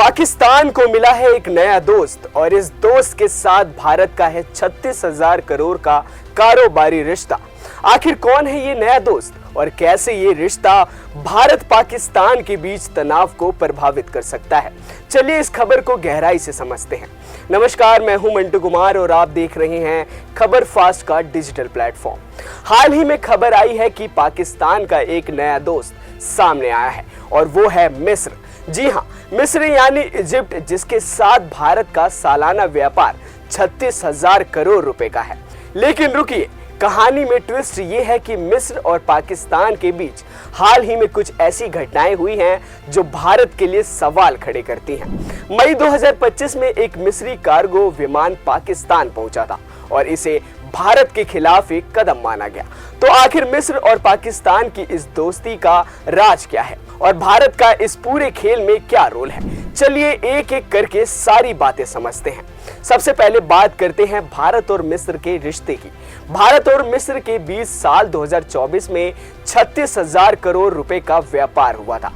पाकिस्तान को मिला है एक नया दोस्त और इस दोस्त के साथ भारत का है 36,000 करोड़ का कारोबारी रिश्ता। आखिर कौन है ये नया दोस्त और कैसे ये रिश्ता भारत पाकिस्तान के बीच तनाव को प्रभावित कर सकता है? चलिए इस खबर को गहराई से समझते हैं। नमस्कार, मैं हूं मंटू कुमार और आप देख रहे हैं खबर फास्ट का डिजिटल प्लेटफॉर्म। हाल ही में खबर आई है कि पाकिस्तान का एक नया दोस्त सामने आया है और वो है मिस्र। जी हाँ, मिस्र यानी इजिप्ट, जिसके साथ भारत का सालाना व्यापार 36,000 करोड़ रुपए का है। लेकिन रुकिए, कहानी में ट्विस्ट ये है कि मिस्र और पाकिस्तान के बीच हाल ही में कुछ ऐसी घटनाएं हुई हैं जो भारत के लिए सवाल खड़े करती हैं। मई 2025 में एक मिस्री कार्गो विमान पाकिस्तान पहुंचा था और इसे भारत के खिलाफ एक कदम माना गया। तो आखिर मिस्र और पाकिस्तान की इस दोस्ती का राज क्या है और भारत का इस पूरे खेल में क्या रोल है? चलिए एक एक करके सारी बातें समझते हैं। सबसे पहले बात करते हैं भारत और मिस्र के रिश्ते की। भारत और मिस्र के बीच साल 2024 में 36,000 करोड़ रुपए का व्यापार हुआ था।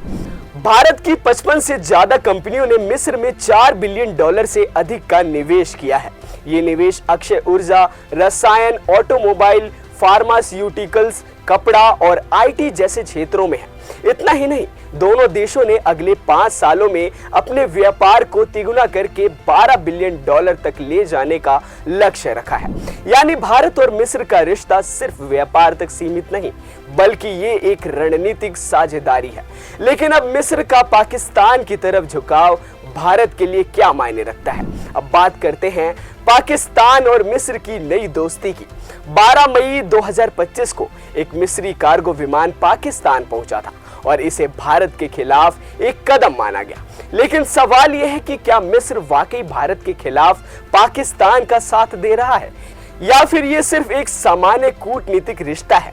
भारत की 55 से ज्यादा कंपनियों ने मिस्र में $4 बिलियन से अधिक का निवेश किया है। ये निवेश अक्षय ऊर्जा, रसायन, ऑटोमोबाइल, फार्मास्यूटिकल्स, कपड़ा और आईटी जैसे क्षेत्रों में है। इतना ही नहीं, दोनों देशों ने अगले 5 सालों में अपने व्यापार को तिगुना करके $12 बिलियन तक ले जाने का लक्ष्य रखा है। यानी भारत और मिस्र का रिश्ता सिर्फ व्यापार तक सीमित नहीं, बल्कि ये एक रणनीतिक साझेदारी है। लेकिन अब मिस्र का पाकिस्तान की तरफ झुकाव भारत के लिए क्या मायने रखता है? अब बात करते हैं पाकिस्तान और मिस्र की नई दोस्ती की। 12 मई 2025 को एक मिस्री कार्गो विमान पाकिस्तान पहुंचा था और इसे भारत के खिलाफ एक कदम माना गया। लेकिन सवाल यह है कि क्या मिस्र वाकई भारत के खिलाफ पाकिस्तान का साथ दे रहा है या फिर यह सिर्फ एक सामान्य कूटनीतिक रिश्ता है?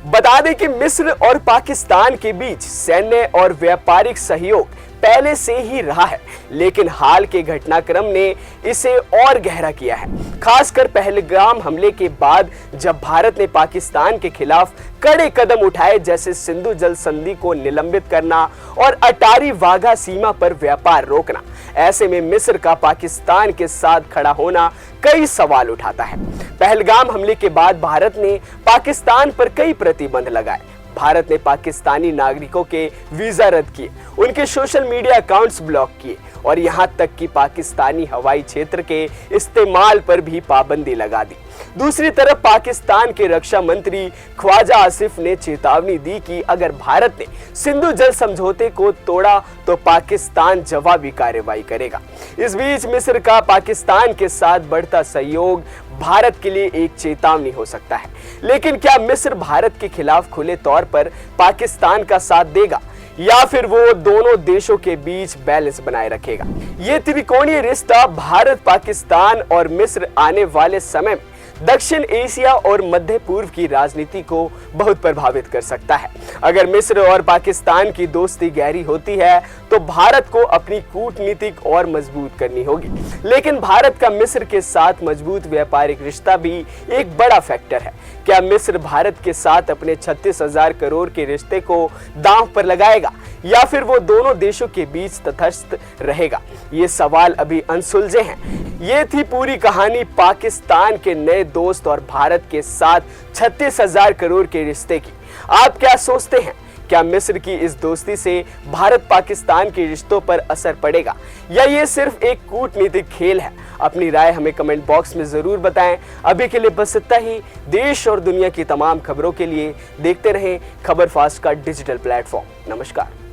बता दें कि मिस्र और पाकिस्तान के बीच सैन्य और व्यापारिक सहयोग पहले से ही रहा है, लेकिन हाल के घटनाक्रम ने इसे और गहरा किया है। खासकर पहलगाम हमले के बाद जब भारत ने पाकिस्तान के खिलाफ कड़े कदम उठाए, जैसे सिंधु जल संधि को निलंबित करना और अटारी वाघा सीमा पर व्यापार रोकना, ऐसे में मिस्र का पाकिस्तान के साथ खड़ा होना कई सवाल उठाता है। पहलगाम हमले के बाद भारत ने पाकिस्तान पर कई प्रतिबंध लगाए। भारत ने पाकिस्तानी नागरिकों के वीजा रद्द किए, उनके सोशल मीडिया अकाउंट्स ब्लॉक किए और यहां तक कि पाकिस्तानी हवाई क्षेत्र के इस्तेमाल पर भी पाबंदी लगा दी। दूसरी तरफ पाकिस्तान के रक्षा मंत्री ख्वाजा आसिफ ने चेतावनी दी कि अगर भारत ने सिंधु जल समझौते को तोड़ा तो पाकिस्तान जवाबी कार्रवाई करेगा। इस बीच मिस्र का पाकिस्तान के साथ बढ़ता सहयोग भारत के लिए एक चेतावनी हो सकता है। लेकिन क्या मिस्र भारत के खिलाफ खुले तौर पर पाकिस्तान का साथ देगा या फिर वो दोनों देशों के बीच बैलेंस बनाए रखेगा? ये त्रिकोणीय रिश्ता भारत, पाकिस्तान और मिस्र आने वाले समय में दक्षिण एशिया और मध्य पूर्व की राजनीति को बहुत प्रभावित कर सकता है। अगर मिस्र और पाकिस्तान की दोस्ती गहरी होती है तो भारत को अपनी कूटनीतिक और मजबूत करनी होगी। लेकिन भारत का मिस्र के साथ मजबूत व्यापारिक रिश्ता भी एक बड़ा फैक्टर है। क्या मिस्र भारत के साथ अपने 36,000 करोड़ के रिश्ते को दांव पर लगाएगा या फिर वो दोनों देशों के बीच तटस्थ रहेगा? ये सवाल अभी अनसुलझे हैं। ये थी पूरी कहानी पाकिस्तान के नए दोस्त और भारत के साथ 36,000 करोड़ के रिश्ते की। आप क्या सोचते हैं? क्या मिस्र की इस दोस्ती से भारत पाकिस्तान के रिश्तों पर असर पड़ेगा या ये सिर्फ एक कूटनीतिक खेल है? अपनी राय हमें कमेंट बॉक्स में जरूर बताएं। अभी के लिए बस इतना ही। देश और दुनिया की तमाम खबरों के लिए देखते रहें खबर फास्ट का डिजिटल प्लेटफॉर्म। नमस्कार।